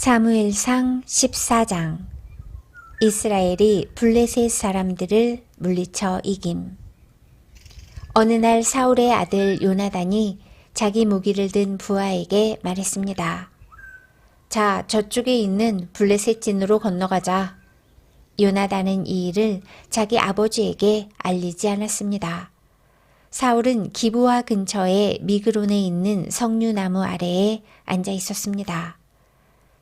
사무엘상 14장. 이스라엘이 블레셋 사람들을 물리쳐 이김. 어느 날 사울의 아들 요나단이 자기 무기를 든 부하에게 말했습니다. 자, 저쪽에 있는 블레셋 진으로 건너가자. 요나단은 이 일을 자기 아버지에게 알리지 않았습니다. 사울은 기브아 근처의 미그론에 있는 석류나무 아래에 앉아 있었습니다.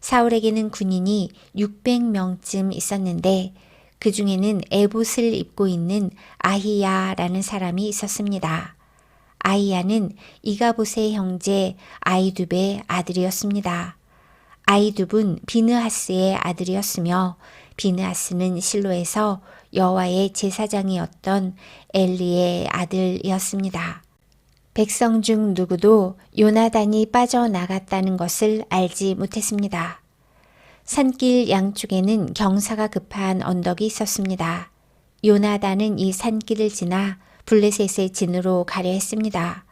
사울에게는 군인이 600명쯤 있었는데 그 중에는 에봇을 입고 있는 아히야라는 사람이 있었습니다. 아히야는 이가봇의 형제 아히둡의 아들이었습니다. 아히둡은 비느하스의 아들이었으며 비느하스는 실로에서 여호와의 제사장이었던 엘리의 아들이었습니다. 백성 중 누구도 요나단이 빠져나갔다는 것을 알지 못했습니다. 산길 양쪽에는 경사가 급한 언덕이 있었습니다. 요나단은 이 산길을 지나 블레셋의 진으로 가려 했습니다.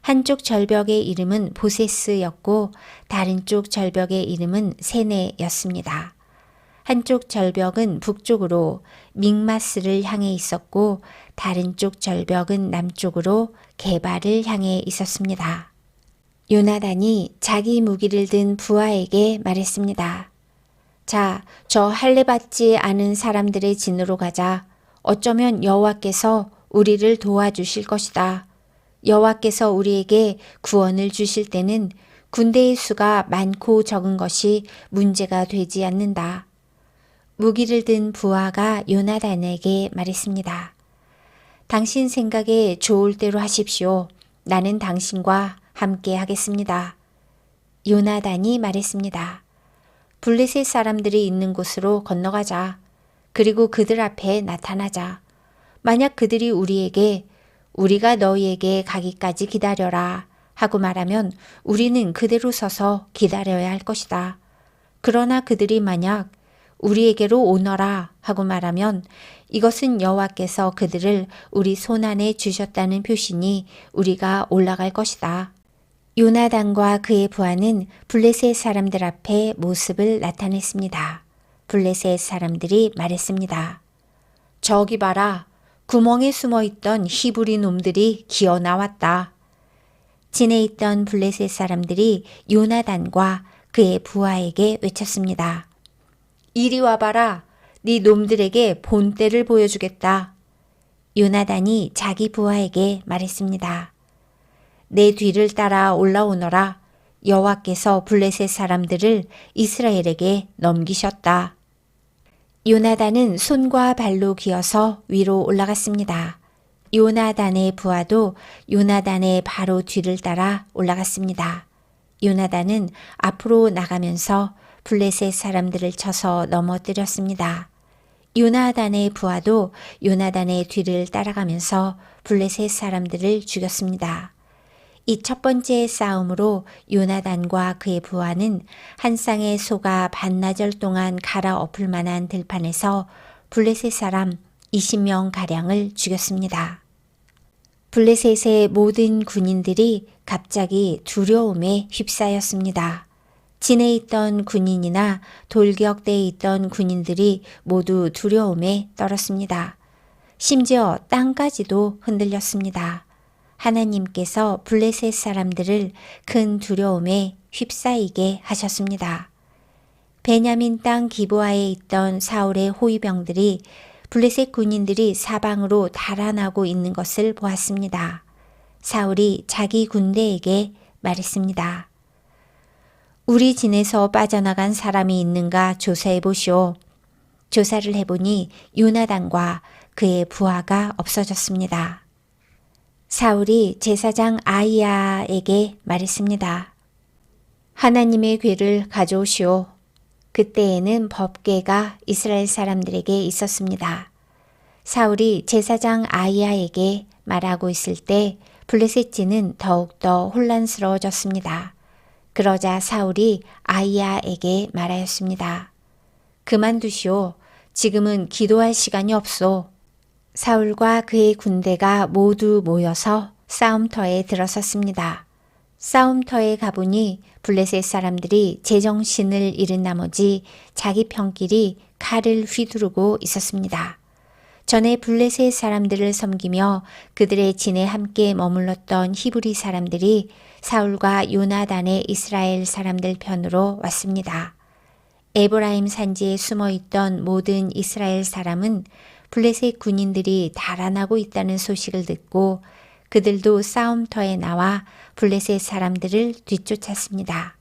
한쪽 절벽의 이름은 보세스였고 다른 쪽 절벽의 이름은 세네였습니다. 한쪽 절벽은 북쪽으로 믹마스를 향해 있었고 다른 쪽 절벽은 남쪽으로 게바를 향해 있었습니다. 요나단이 자기 무기를 든 부하에게 말했습니다. 자, 저 할례받지 않은 사람들의 진으로 가자. 어쩌면 여호와께서 우리를 도와주실 것이다. 여호와께서 우리에게 구원을 주실 때는 군대의 수가 많고 적은 것이 문제가 되지 않는다. 무기를 든 부하가 요나단에게 말했습니다. 당신 생각에 좋을 대로 하십시오. 나는 당신과 함께 하겠습니다. 요나단이 말했습니다. 블레셋 사람들이 있는 곳으로 건너가자. 그리고 그들 앞에 나타나자. 만약 그들이 우리에게 우리가 너희에게 가기까지 기다려라 하고 말하면 우리는 그대로 서서 기다려야 할 것이다. 그러나 그들이 만약 우리에게로 오너라 하고 말하면 이것은 여호와께서 그들을 우리 손안에 주셨다는 표시니 우리가 올라갈 것이다. 요나단과 그의 부하는 블레셋 사람들 앞에 모습을 나타냈습니다. 블레셋 사람들이 말했습니다. 저기 봐라. 구멍에 숨어있던 히브리 놈들이 기어 나왔다. 진에 있던 블레셋 사람들이 요나단과 그의 부하에게 외쳤습니다. 이리 와봐라. 네 놈들에게 본때를 보여주겠다. 요나단이 자기 부하에게 말했습니다. 내 뒤를 따라 올라오너라. 여호와께서 블레셋 사람들을 이스라엘에게 넘기셨다. 요나단은 손과 발로 기어서 위로 올라갔습니다. 요나단의 부하도 요나단의 바로 뒤를 따라 올라갔습니다. 요나단은 앞으로 나가면서 블레셋 사람들을 쳐서 넘어뜨렸습니다. 요나단의 부하도 요나단의 뒤를 따라가면서 블레셋 사람들을 죽였습니다. 이 첫 번째 싸움으로 요나단과 그의 부하는 한 쌍의 소가 반나절 동안 갈아엎을 만한 들판에서 블레셋 사람 20명가량을 죽였습니다. 블레셋의 모든 군인들이 갑자기 두려움에 휩싸였습니다. 진에 있던 군인이나 돌격대에 있던 군인들이 모두 두려움에 떨었습니다. 심지어 땅까지도 흔들렸습니다. 하나님께서 블레셋 사람들을 큰 두려움에 휩싸이게 하셨습니다. 베냐민 땅 기브아에 있던 사울의 호위병들이 블레셋 군인들이 사방으로 달아나고 있는 것을 보았습니다. 사울이 자기 군대에게 말했습니다. 우리 진에서 빠져나간 사람이 있는가 조사해 보시오. 조사를 해보니 요나단과 그의 부하가 없어졌습니다. 사울이 제사장 아히야에게 말했습니다. 하나님의 궤를 가져오시오. 그때에는 법궤가 이스라엘 사람들에게 있었습니다. 사울이 제사장 아히야에게 말하고 있을 때 블레셋 진은 더욱더 혼란스러워졌습니다. 그러자 사울이 아히야에게 말하였습니다. 그만두시오. 지금은 기도할 시간이 없소. 사울과 그의 군대가 모두 모여서 싸움터에 들어섰습니다. 싸움터에 가보니 블레셋 사람들이 제정신을 잃은 나머지 자기 편끼리 칼을 휘두르고 있었습니다. 전에 블레셋 사람들을 섬기며 그들의 진에 함께 머물렀던 히브리 사람들이 사울과 요나단의 이스라엘 사람들 편으로 왔습니다. 에브라임 산지에 숨어있던 모든 이스라엘 사람은 블레셋 군인들이 달아나고 있다는 소식을 듣고 그들도 싸움터에 나와 블레셋 사람들을 뒤쫓았습니다.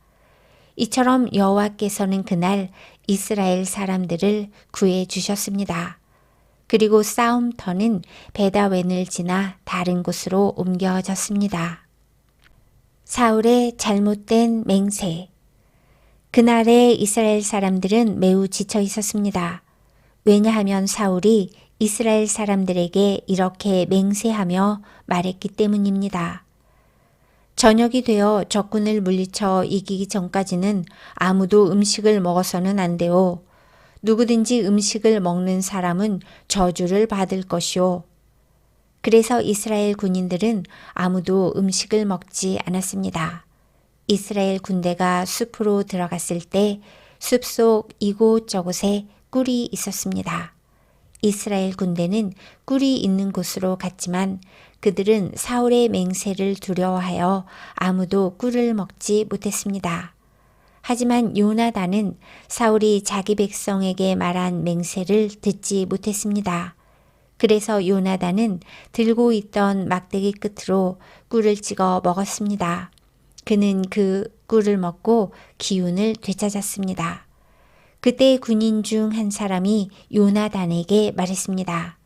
이처럼 여호와께서는 그날 이스라엘 사람들을 구해 주셨습니다. 그리고 싸움터는 베다웬을 지나 다른 곳으로 옮겨졌습니다. 사울의 잘못된 맹세. 그날의 이스라엘 사람들은 매우 지쳐 있었습니다. 왜냐하면 사울이 이스라엘 사람들에게 이렇게 맹세하며 말했기 때문입니다. 저녁이 되어 적군을 물리쳐 이기기 전까지는 아무도 음식을 먹어서는 안 돼요. 누구든지 음식을 먹는 사람은 저주를 받을 것이요. 그래서 이스라엘 군인들은 아무도 음식을 먹지 않았습니다. 이스라엘 군대가 숲으로 들어갔을 때 숲속 이곳저곳에 꿀이 있었습니다. 이스라엘 군대는 꿀이 있는 곳으로 갔지만 그들은 사울의 맹세를 두려워하여 아무도 꿀을 먹지 못했습니다. 하지만 요나단은 사울이 자기 백성에게 말한 맹세를 듣지 못했습니다. 그래서 요나단은 들고 있던 막대기 끝으로 꿀을 찍어 먹었습니다. 그는 그 꿀을 먹고 기운을 되찾았습니다. 그때 군인 중 한 사람이 요나단에게 말했습니다.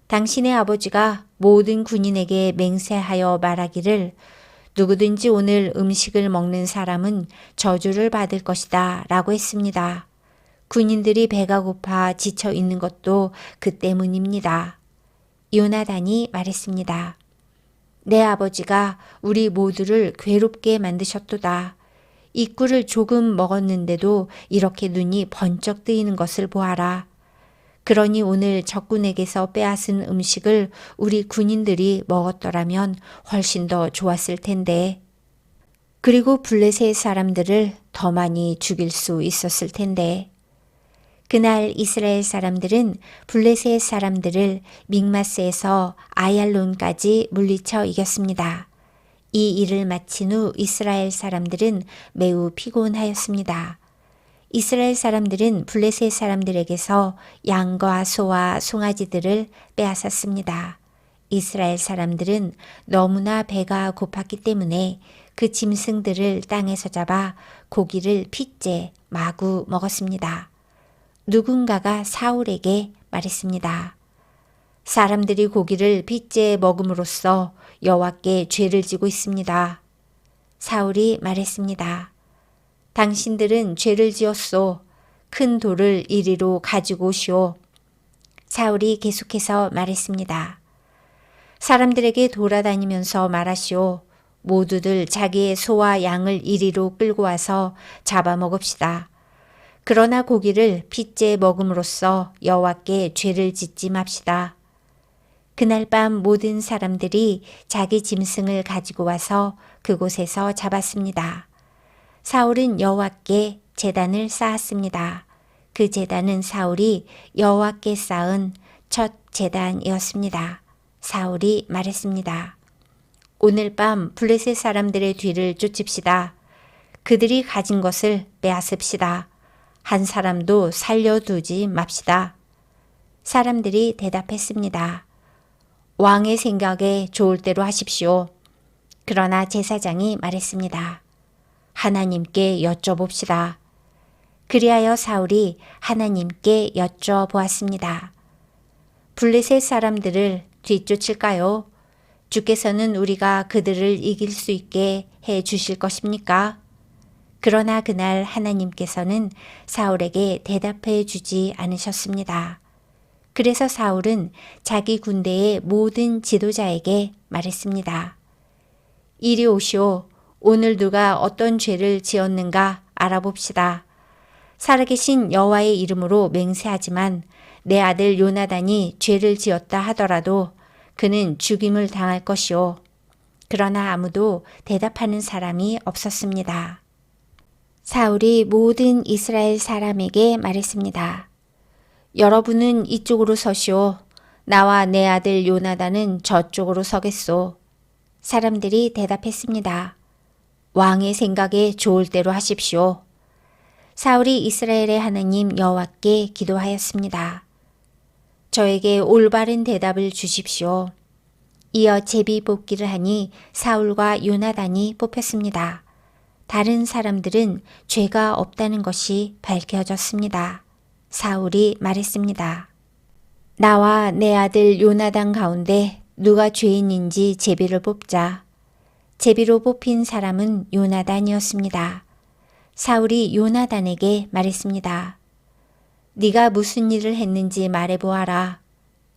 당신의 아버지가 모든 군인에게 맹세하여 말하기를 누구든지 오늘 음식을 먹는 사람은 저주를 받을 것이다 라고 했습니다. 군인들이 배가 고파 지쳐 있는 것도 그 때문입니다. 요나단이 말했습니다. 내 아버지가 우리 모두를 괴롭게 만드셨도다. 이 꿀을 조금 먹었는데도 이렇게 눈이 번쩍 뜨이는 것을 보아라. 그러니 오늘 적군에게서 빼앗은 음식을 우리 군인들이 먹었더라면 훨씬 더 좋았을 텐데. 그리고 블레셋 사람들을 더 많이 죽일 수 있었을 텐데. 그날 이스라엘 사람들은 블레셋 사람들을 믹마스에서 아얄론까지 물리쳐 이겼습니다. 이 일을 마친 후 이스라엘 사람들은 매우 피곤하였습니다. 이스라엘 사람들은 블레셋 사람들에게서 양과 소와 송아지들을 빼앗았습니다. 이스라엘 사람들은 너무나 배가 고팠기 때문에 그 짐승들을 땅에서 잡아 고기를 핏째 마구 먹었습니다. 누군가가 사울에게 말했습니다. 사람들이 고기를 핏째 먹음으로써 여호와께 죄를 지고 있습니다. 사울이 말했습니다. 당신들은 죄를 지었소. 큰 돌을 이리로 가지고 오시오. 사울이 계속해서 말했습니다. 사람들에게 돌아다니면서 말하시오. 모두들 자기의 소와 양을 이리로 끌고 와서 잡아먹읍시다. 그러나 고기를 핏째 먹음으로써 여호와께 죄를 짓지 맙시다. 그날 밤 모든 사람들이 자기 짐승을 가지고 와서 그곳에서 잡았습니다. 사울은 여호와께 제단을 쌓았습니다. 그 제단은 사울이 여호와께 쌓은 첫 제단이었습니다. 사울이 말했습니다. 오늘 밤 블레셋 사람들의 뒤를 쫓읍시다. 그들이 가진 것을 빼앗읍시다. 한 사람도 살려두지 맙시다. 사람들이 대답했습니다. 왕의 생각에 좋을 대로 하십시오. 그러나 제사장이 말했습니다. 하나님께 여쭤봅시다. 그리하여 사울이 하나님께 여쭤보았습니다. 블레셋 사람들을 뒤쫓을까요? 주께서는 우리가 그들을 이길 수 있게 해 주실 것입니까? 그러나 그날 하나님께서는 사울에게 대답해 주지 않으셨습니다. 그래서 사울은 자기 군대의 모든 지도자에게 말했습니다. 이리 오시오. 오늘 누가 어떤 죄를 지었는가 알아봅시다. 살아계신 여호와의 이름으로 맹세하지만 내 아들 요나단이 죄를 지었다 하더라도 그는 죽임을 당할 것이오. 그러나 아무도 대답하는 사람이 없었습니다. 사울이 모든 이스라엘 사람에게 말했습니다. 여러분은 이쪽으로 서시오. 나와 내 아들 요나단은 저쪽으로 서겠소. 사람들이 대답했습니다. 왕의 생각에 좋을 대로 하십시오. 사울이 이스라엘의 하나님 여호와께 기도하였습니다. 저에게 올바른 대답을 주십시오. 이어 제비 뽑기를 하니 사울과 요나단이 뽑혔습니다. 다른 사람들은 죄가 없다는 것이 밝혀졌습니다. 사울이 말했습니다. 나와 내 아들 요나단 가운데 누가 죄인인지 제비를 뽑자. 제비로 뽑힌 사람은 요나단이었습니다. 사울이 요나단에게 말했습니다. 네가 무슨 일을 했는지 말해보아라.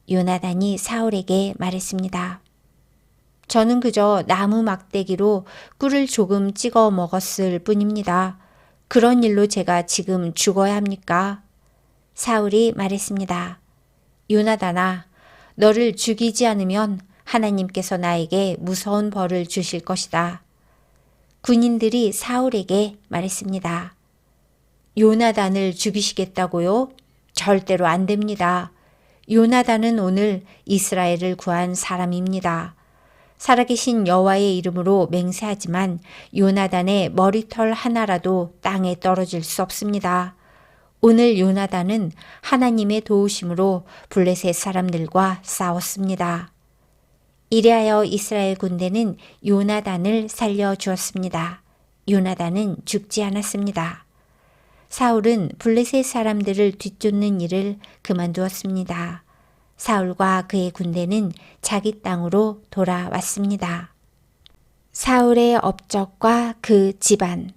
요나단이 사울에게 말했습니다. 저는 그저 나무 막대기로 꿀을 조금 찍어 먹었을 뿐입니다. 그런 일로 제가 지금 죽어야 합니까? 사울이 말했습니다. 요나단아, 너를 죽이지 않으면 하나님께서 나에게 무서운 벌을 주실 것이다. 군인들이 사울에게 말했습니다. 요나단을 죽이시겠다고요? 절대로 안 됩니다. 요나단은 오늘 이스라엘을 구한 사람입니다. 살아계신 여호와의 이름으로 맹세하지만 요나단의 머리털 하나라도 땅에 떨어질 수 없습니다. 오늘 요나단은 하나님의 도우심으로 블레셋 사람들과 싸웠습니다. 이리하여 이스라엘 군대는 요나단을 살려주었습니다. 요나단은 죽지 않았습니다. 사울은 블레셋 사람들을 뒤쫓는 일을 그만두었습니다. 사울과 그의 군대는 자기 땅으로 돌아왔습니다. 사울의 업적과 그 집안.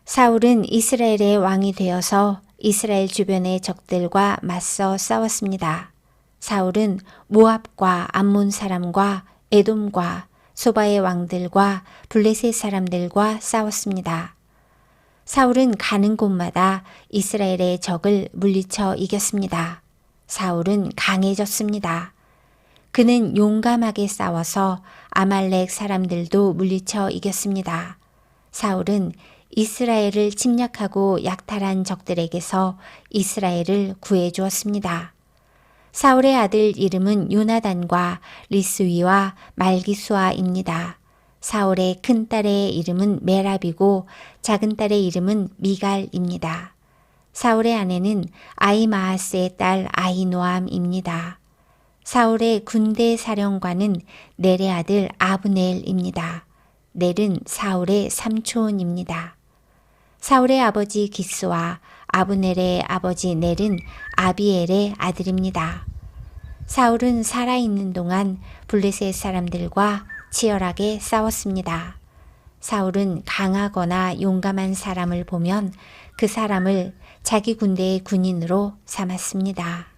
사울은 이스라엘의 왕이 되어서 이스라엘 주변의 적들과 맞서 싸웠습니다. 사울은 모압과 암몬 사람과 에돔과 소바의 왕들과 블레셋 사람들과 싸웠습니다. 사울은 가는 곳마다 이스라엘의 적을 물리쳐 이겼습니다. 사울은 강해졌습니다. 그는 용감하게 싸워서 아말렉 사람들도 물리쳐 이겼습니다. 사울은 이스라엘을 침략하고 약탈한 적들에게서 이스라엘을 구해주었습니다. 사울의 아들 이름은 요나단과 리스위와 말기수아입니다. 사울의 큰 딸의 이름은 메랍이고 작은 딸의 이름은 미갈입니다. 사울의 아내는 아히마아스의 딸 아히노암입니다. 사울의 군대 사령관은 넬의 아들 아브넬입니다. 넬은 사울의 삼촌입니다. 사울의 아버지 기스와 아브넬의 아버지 넬은 아비엘의 아들입니다. 사울은 살아있는 동안 블레셋 사람들과 치열하게 싸웠습니다. 사울은 강하거나 용감한 사람을 보면 그 사람을 자기 군대의 군인으로 삼았습니다.